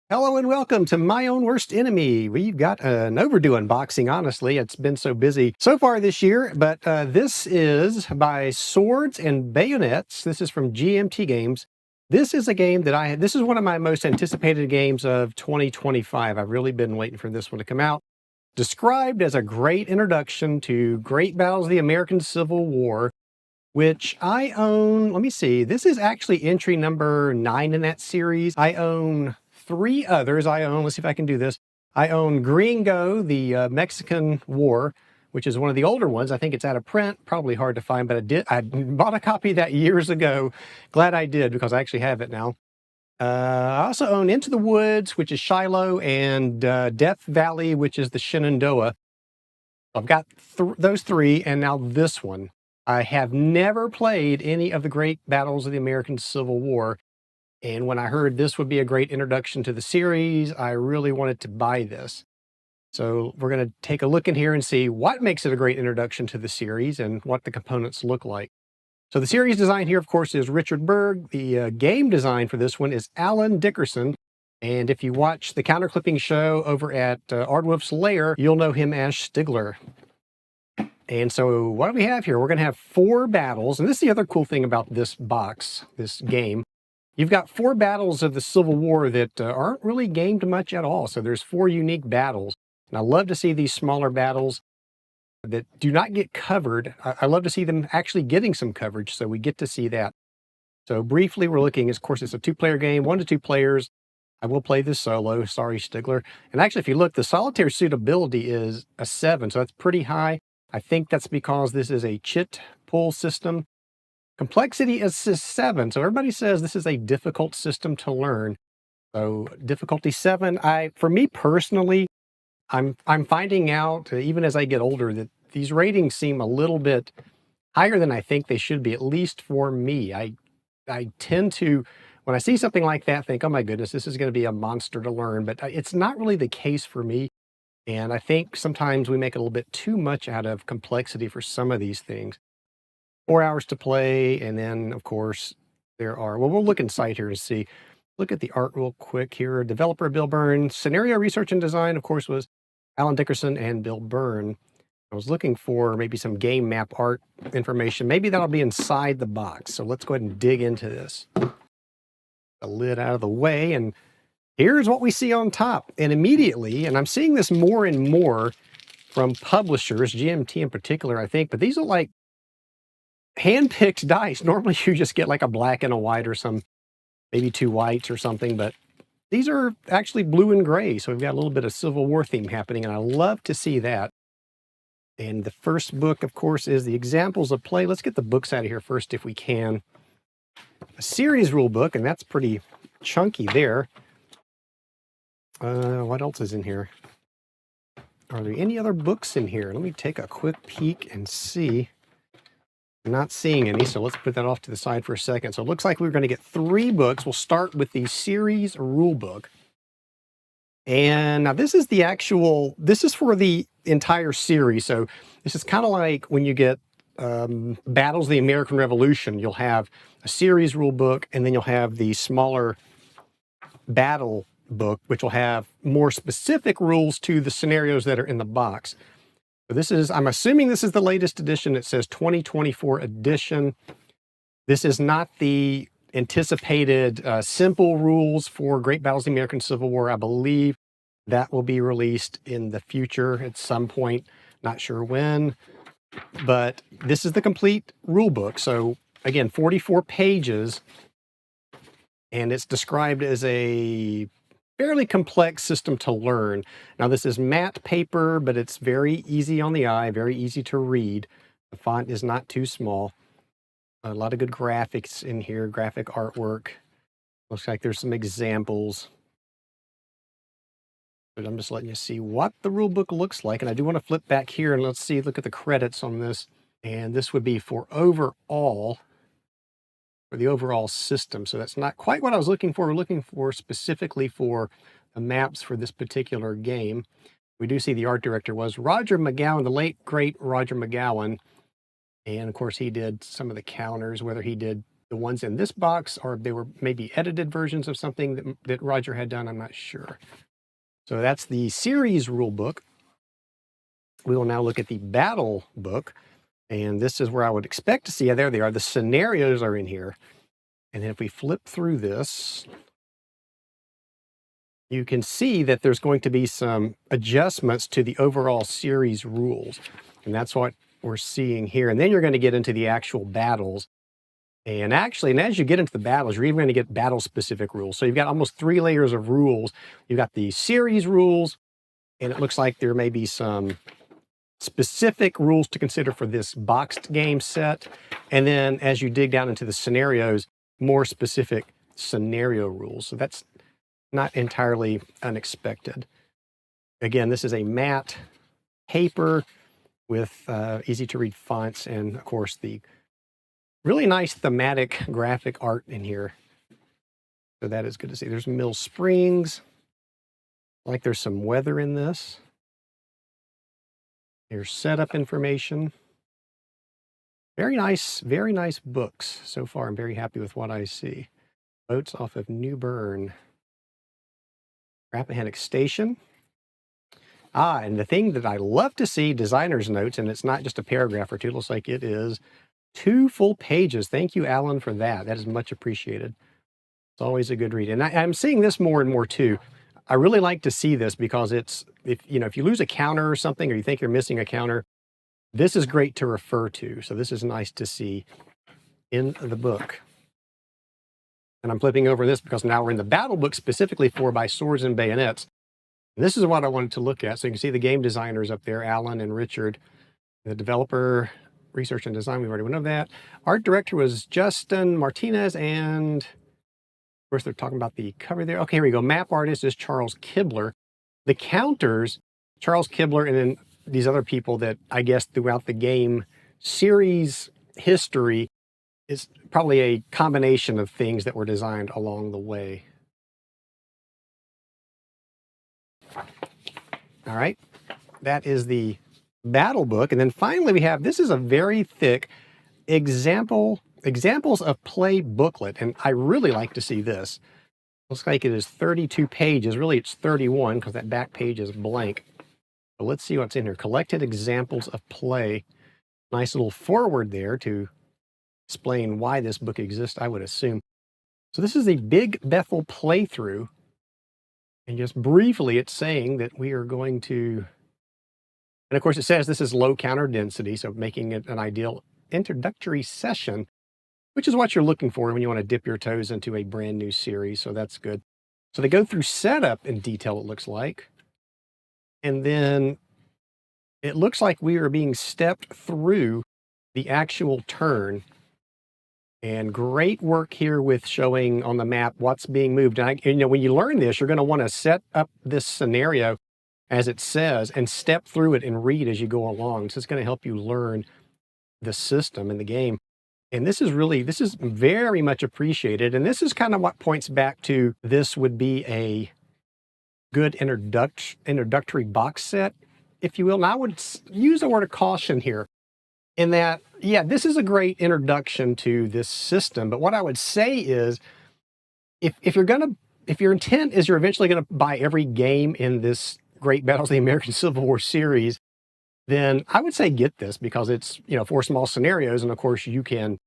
Hello and welcome to My Own Worst Enemy. We've got an overdue unboxing, honestly. It's been so busy so far this year, but this is By Swords and Bayonets. This is from GMT Games. This is a game that this is one of my most anticipated games of 2025. I've really been waiting for this one to come out. Described as a great introduction to great battles of the American Civil War, which I own. Let me see. This is actually entry number 9 in that series. I own 3 others. Let's see if I can do this. I own Gringo, the Mexican War, which is one of the older ones. I think it's out of print, probably hard to find, but I bought a copy of that years ago. Glad I did, because I actually have it now. I also own Into the Woods, which is Shiloh, and Death Valley, which is the Shenandoah. I've got those 3, and now this one. I have never played any of the great battles of the American Civil War, and when I heard this would be a great introduction to the series, I really wanted to buy this. So we're going to take a look in here and see what makes it a great introduction to the series and what the components look like. So the series design here, of course, is Richard Berg. The game design for this one is Alan Dickerson. And if you watch the counterclipping show over at Aardwolf's Lair, you'll know him as Stigler. And so what do we have here? We're going to have 4 battles. And this is the other cool thing about this box, this game. You've got 4 battles of the Civil War that aren't really gamed much at all. So there's 4 unique battles. And I love to see these smaller battles that do not get covered. I love to see them actually getting some coverage, so we get to see that. So briefly, we're looking, of course, it's a 2-player game, 1 to 2 players. I will play this solo, sorry, Stigler. And actually, if you look, the solitaire suitability is a 7, so that's pretty high. I think that's because this is a chit pull system. Complexity is 7, so everybody says this is a difficult system to learn. So difficulty 7, for me personally, I'm finding out, even as I get older, that these ratings seem a little bit higher than I think they should be, at least for me. I tend to, when I see something like that, think, oh my goodness, this is going to be a monster to learn, but it's not really the case for me. And I think sometimes we make a little bit too much out of complexity for some of these things. 4 hours to play, and then, of course, we'll look inside here to see. Look at the art real quick here. Developer, Bill Byrne. Scenario research and design, of course, was Alan Dickerson and Bill Byrne. I was looking for maybe some game map art information. Maybe that'll be inside the box. So let's go ahead and dig into this. The lid out of the way, and here's what we see on top. And immediately, and I'm seeing this more and more from publishers, GMT in particular, I think, but these are like hand-picked dice. Normally you just get like a black and a white or maybe 2 whites or something, but these are actually blue and gray. So we've got a little bit of Civil War theme happening, and I love to see that. And the first book, of course, is the examples of play. Let's get the books out of here first if we can. A series rule book, and that's pretty chunky there. What else is in here? Are there any other books in here? Let me take a quick peek and see. I'm not seeing any, so let's put that off to the side for a second. So it looks like we're going to get 3 books. We'll start with the series rule book. And now this is this is for the entire series. So this is kind of like when you get Battles of the American Revolution. You'll have a series rule book, and then you'll have the smaller battle book, which will have more specific rules to the scenarios that are in the box. So I'm assuming this is the latest edition. It says 2024 edition. This is not the anticipated simple rules for Great Battles of the American Civil War. I believe that will be released in the future at some point. Not sure when, but this is the complete rule book. So again, 44 pages, and it's described as a fairly complex system to learn. Now this is matte paper, but it's very easy on the eye, very easy to read. The font is not too small. A lot of good graphics in here, graphic artwork. Looks like there's some examples. But I'm just letting you see what the rule book looks like. And I do want to flip back here and look at the credits on this. And this would be for the overall system. So that's not quite what I was looking for. We're looking for specifically for the maps for this particular game. We do see the art director was Roger McGowan, the late, great Roger McGowan. And of course, he did some of the counters, whether he did the ones in this box, or they were maybe edited versions of something that Roger had done. I'm not sure. So that's the series rule book. We will now look at the battle book. And this is where I would expect to see, yeah, there they are. The scenarios are in here. And then if we flip through this, you can see that there's going to be some adjustments to the overall series rules. And that's what we're seeing here. And then you're going to get into the actual battles. And actually, and as you get into the battles, you're even going to get battle-specific rules. So you've got almost 3 layers of rules. You've got the series rules, and it looks like there may be some specific rules to consider for this boxed game set. And then as you dig down into the scenarios, more specific scenario rules. So that's not entirely unexpected. Again, this is a matte paper with easy to read fonts, and of course the really nice thematic graphic art in here. So that is good to see. There's Mill Springs. Like there's some weather in this. Here's setup information. Very nice books so far. I'm very happy with what I see. Boats off of New Bern. Rappahannock Station. And the thing that I love to see, designer's notes, and it's not just a paragraph or two. It looks like it is 2 full pages. Thank you, Alan, for that. That is much appreciated. It's always a good read. And I'm seeing this more and more too. I really like to see this because it's, if you lose a counter or something, or you think you're missing a counter, this is great to refer to. So this is nice to see in the book. And I'm flipping over this because now we're in the battle book specifically for By Swords and Bayonets. And this is what I wanted to look at. So you can see the game designers up there, Alan and Richard. The developer, research and design, we already went over that. Art director was Justin Martinez, and of course they're talking about the cover there. Okay, here we go. Map artist is Charles Kibler. The counters, Charles Kibler, and then these other people that I guess throughout the game series history is probably a combination of things that were designed along the way. All right, that is the battle book. And then finally we have, this is a very thick examples of play booklet. And I really like to see this. Looks like it is 32 pages. Really, it's 31 because that back page is blank. But let's see what's in here. Collected examples of play. Nice little forward there to explain why this book exists, I would assume. So this is the Big Bethel playthrough. And just briefly, it's saying that we are going to, and of course it says this is low counter density, so making it an ideal introductory session, which is what you're looking for when you want to dip your toes into a brand new series. So that's good. So they go through setup in detail, it looks like. And then it looks like we are being stepped through the actual turn. And great work here with showing on the map what's being moved. And when you learn this, you're going to want to set up this scenario as it says and step through it and read as you go along. So it's going to help you learn the system in the game. And this is very much appreciated. And this is kind of what points back to this would be a good introductory box set, if you will. And I would use the word of caution here in that, yeah, this is a great introduction to this system. But what I would say is, if your intent is you're eventually going to buy every game in this Great Battles of the American Civil War series, then I would say get this because it's, 4 small scenarios. And of course you can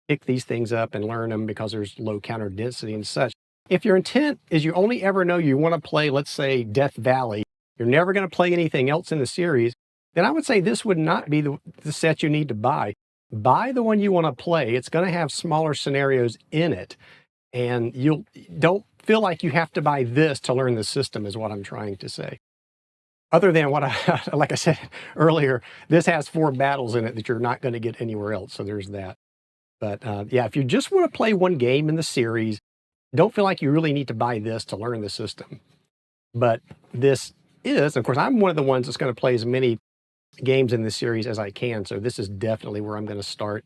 pick these things up and learn them because there's low counter density and such. If your intent is you only ever know you want to play, let's say Death Valley, you're never going to play anything else in the series, then I would say this would not be the set you need to buy. Buy the one you want to play. It's going to have smaller scenarios in it. And don't feel like you have to buy this to learn the system is what I'm trying to say. Other than what like I said earlier, this has 4 battles in it that you're not going to get anywhere else. So there's that. But yeah, if you just want to play one game in the series, don't feel like you really need to buy this to learn the system. But this is, of course, I'm one of the ones that's going to play as many games in this series as I can. So this is definitely where I'm going to start.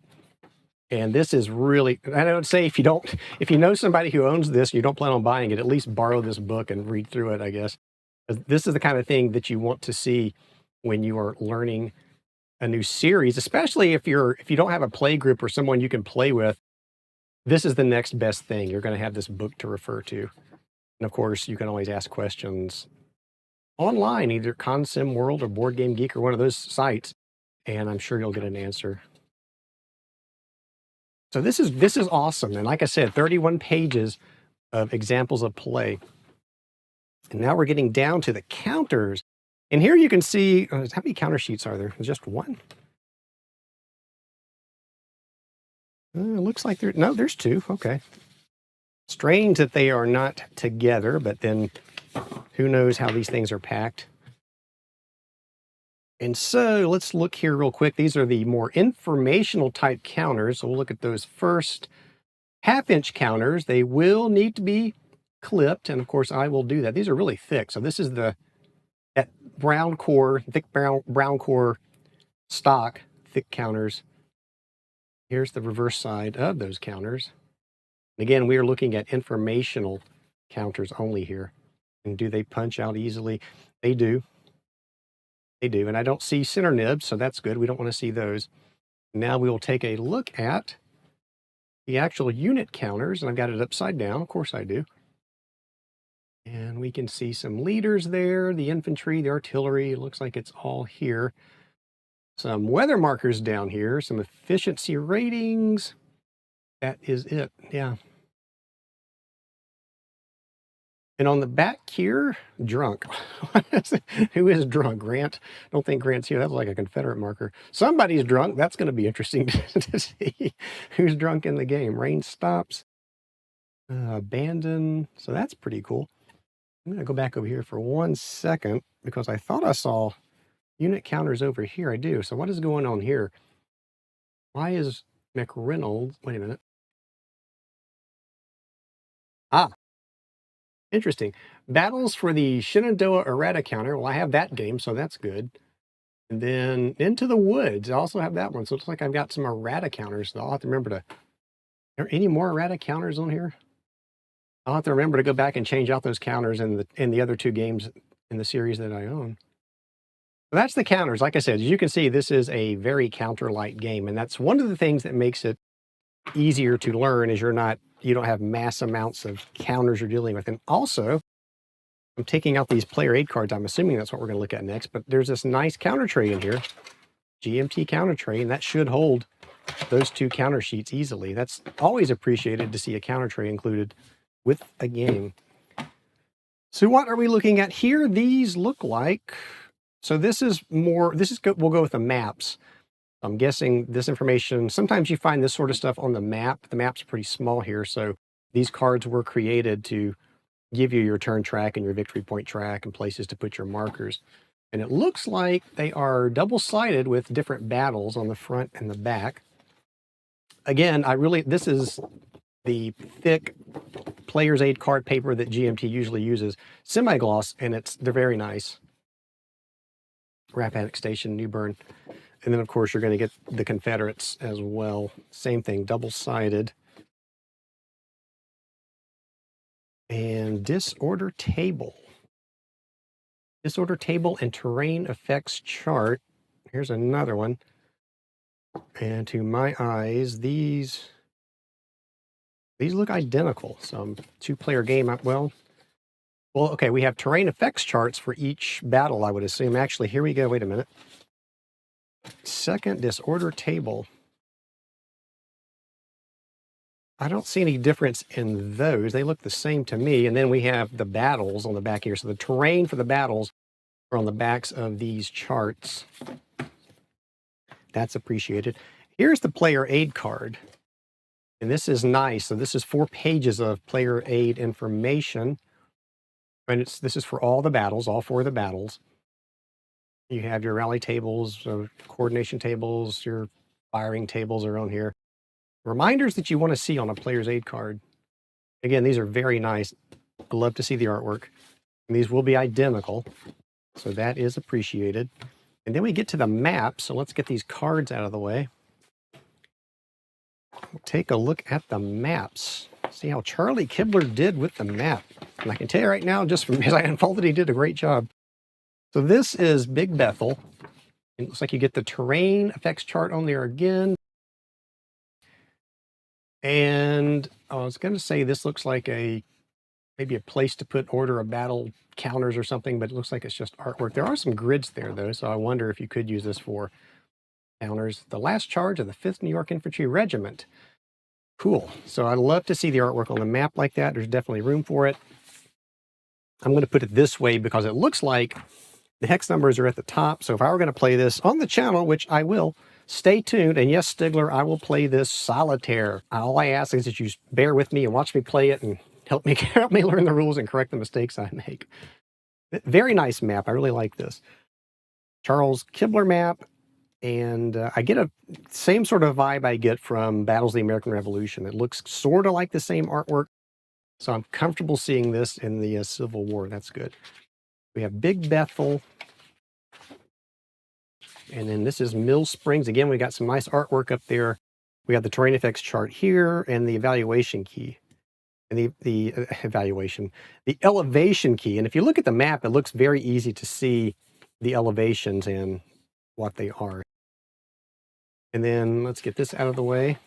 And this is really, I would say if you know somebody who owns this, you don't plan on buying it, at least borrow this book and read through it, I guess. This is the kind of thing that you want to see when you are learning a new series, especially if you don't have a play group or someone you can play with. this is the next best thing. You're going to have this book to refer to. And of course, you can always ask questions online, either Consim World or Board Game Geek or one of those sites, and I'm sure you'll get an answer. So this is awesome. And like I said, 31 pages of examples of play. And now we're getting down to the counters. And here you can see, how many counter sheets are there? Just one? It looks like there's two. Okay. Strange that they are not together, but then who knows how these things are packed. And so let's look here real quick. These are the more informational type counters. So we'll look at those first. Half-inch counters, they will need to be clipped, and of course I will do that. These are really thick. So this is that brown core, thick brown core stock, thick counters. Here's the reverse side of those counters. And again, we are looking at informational counters only here. And do they punch out easily? They do. They do. And I don't see center nibs, so that's good. We don't want to see those. Now we will take a look at the actual unit counters, and I've got it upside down. Of course I do. And we can see some leaders there, the infantry, the artillery. It looks like it's all here. Some weather markers down here, some efficiency ratings. That is it. Yeah. And on the back here, drunk. Who is drunk? Grant? I don't think Grant's here. That's like a Confederate marker. Somebody's drunk. That's going to be interesting to see who's drunk in the game. Rain stops. Abandon. So that's pretty cool. I'm going to go back over here for 1 second because I thought I saw unit counters over here. I do. So what is going on here? Why is McReynolds? Wait a minute. Ah. Interesting. Battles for the Shenandoah errata counter. Well, I have that game, so that's good. And then Into the Woods. I also have that one. So it looks like I've got some errata counters. So I'll have to remember to... Are there any more errata counters on here? I'll have to remember to go back and change out those counters in the other two games in the series that I own. So that's the counters. Like I said, as you can see, this is a very counter-light game. And that's one of the things that makes it easier to learn is you don't have mass amounts of counters you're dealing with. And also, I'm taking out these player aid cards. I'm assuming that's what we're going to look at next, but there's this nice counter tray in here, GMT counter tray, and that should hold those two counter sheets easily. That's always appreciated to see a counter tray included with a game. So what are we looking at here? These look like, so we'll go with the maps. I'm guessing this information, sometimes you find this sort of stuff on the map. The map's pretty small here, so these cards were created to give you your turn track and your victory point track and places to put your markers. And it looks like they are double-sided with different battles on the front and the back. Again, this is the thick player's aid card paper that GMT usually uses, semi-gloss, and they're very nice. Rappahannock Station, New Bern. And then, of course, you're going to get the Confederates as well. Same thing, double-sided. And disorder table. Disorder table and terrain effects chart. Here's another one. And to my eyes, these look identical. Some two-player game. Well, okay, we have terrain effects charts for each battle, I would assume. Actually, here we go. Wait a minute. Second disorder table. I don't see any difference in those. They look the same to me. And then we have the battles on the back here. So the terrain for the battles are on the backs of these charts. That's appreciated. Here's the player aid card. And this is nice. So this is 4 pages of player aid information. And this is for all the battles, all 4 of the battles. You have your rally tables, coordination tables, your firing tables are on here. Reminders that you want to see on a player's aid card. Again, these are very nice. I love to see the artwork. And these will be identical. So that is appreciated. And then we get to the map. So let's get these cards out of the way. We'll take a look at the maps. See how Charlie Kibler did with the map. And I can tell you right now, just from as I unfolded, he did a great job. So this is Big Bethel. It looks like you get the terrain effects chart on there again. And I was going to say this looks like maybe a place to put order of battle counters or something, but it looks like it's just artwork. There are some grids there though, so I wonder if you could use this for counters. The last charge of the 5th New York Infantry Regiment. Cool. So I'd love to see the artwork on the map like that. There's definitely room for it. I'm going to put it this way because it looks like the hex numbers are at the top. So if I were going to play this on the channel, which I will, stay tuned. And yes, Stigler, I will play this solitaire. All I ask is that you bear with me and watch me play it and help me learn the rules and correct the mistakes I make. Very nice map. I really like this. Charles Kibler map. And I get a same sort of vibe I get from Battles of the American Revolution. It looks sort of like the same artwork. So I'm comfortable seeing this in the Civil War. That's good. We have Big Bethel. And then this is Mill Springs. Again, we got some nice artwork up there. We have the terrain effects chart here and the evaluation key. And the elevation key. And if you look at the map, it looks very easy to see the elevations and what they are. And then let's get this out of the way.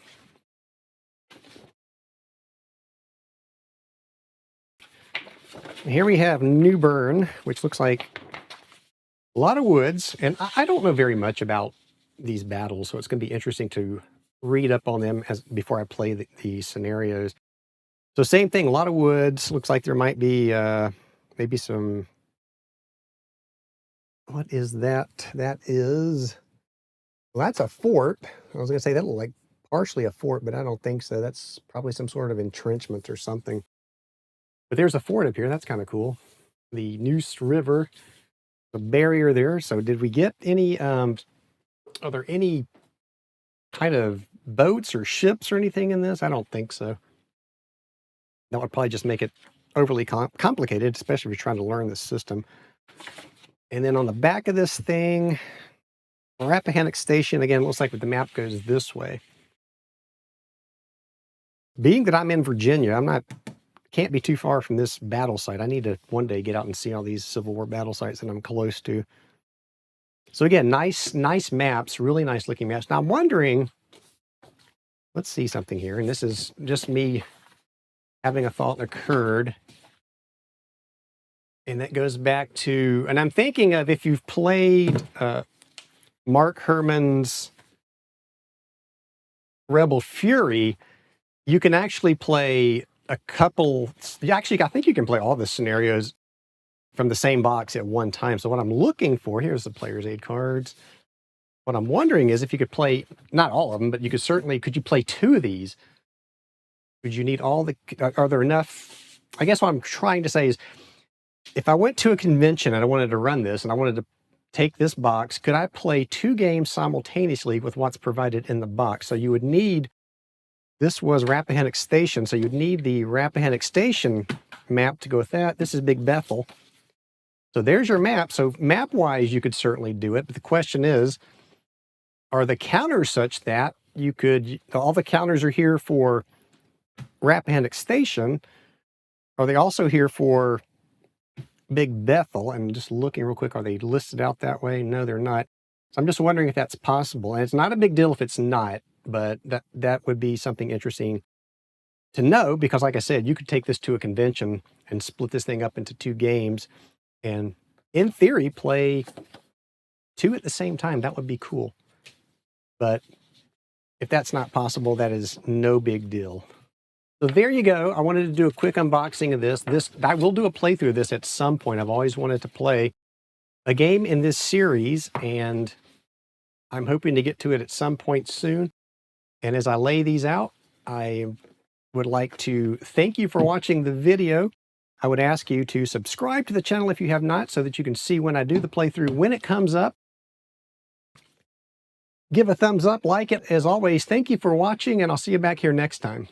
Here we have New Bern, which looks like a lot of woods. And I don't know very much about these battles, so it's going to be interesting to read up on them before I play the scenarios. So same thing, a lot of woods. Looks like there might be maybe some... What is that? That is... Well, that's a fort. I was going to say that looked like partially a fort, but I don't think so. That's probably some sort of entrenchment or something. But there's a fort up here. That's kind of cool. The Neuse River, the barrier there. So did we get any, are there any kind of boats or ships or anything in this? I don't think so. That would probably just make it overly complicated, especially if you're trying to learn this system. And then on the back of this thing... Rappahannock Station, again, looks like the map goes this way. Being that I'm in Virginia, can't be too far from this battle site. I need to one day get out and see all these Civil War battle sites that I'm close to. So again, nice maps, really nice looking maps. Now I'm wondering, let's see something here, and this is just me having a thought occurred. And that goes back to, and I'm thinking of if you've played Mark Herman's Rebel Fury, you can actually play a couple... Actually, I think you can play all the scenarios from the same box at one time. So what I'm looking for, here's the player's aid cards. What I'm wondering is if you could play, not all of them, but you could certainly, could you play 2 of these? Would you need all the... Are there enough... I guess what I'm trying to say is, if I went to a convention and I wanted to run this and I wanted to take this box, could I play 2 games simultaneously with what's provided in the box? So you would need, this was Rappahannock Station, so you'd need the Rappahannock Station map to go with that. This is Big Bethel. So there's your map. So map-wise, you could certainly do it, but the question is, are the counters such that you could, all the counters are here for Rappahannock Station, are they also here for Big Bethel? And just looking real quick, are they listed out that way? No, they're not. So I'm just wondering if that's possible. And it's not a big deal if it's not, but that would be something interesting to know, because like I said, you could take this to a convention and split this thing up into 2 games and in theory play 2 at the same time. That would be cool. But if that's not possible, that is no big deal. So there you go. I wanted to do a quick unboxing of this. I will do a playthrough of this at some point. I've always wanted to play a game in this series, and I'm hoping to get to it at some point soon. And as I lay these out, I would like to thank you for watching the video. I would ask you to subscribe to the channel if you have not, so that you can see when I do the playthrough, when it comes up. Give a thumbs up, like it. As always, thank you for watching, and I'll see you back here next time.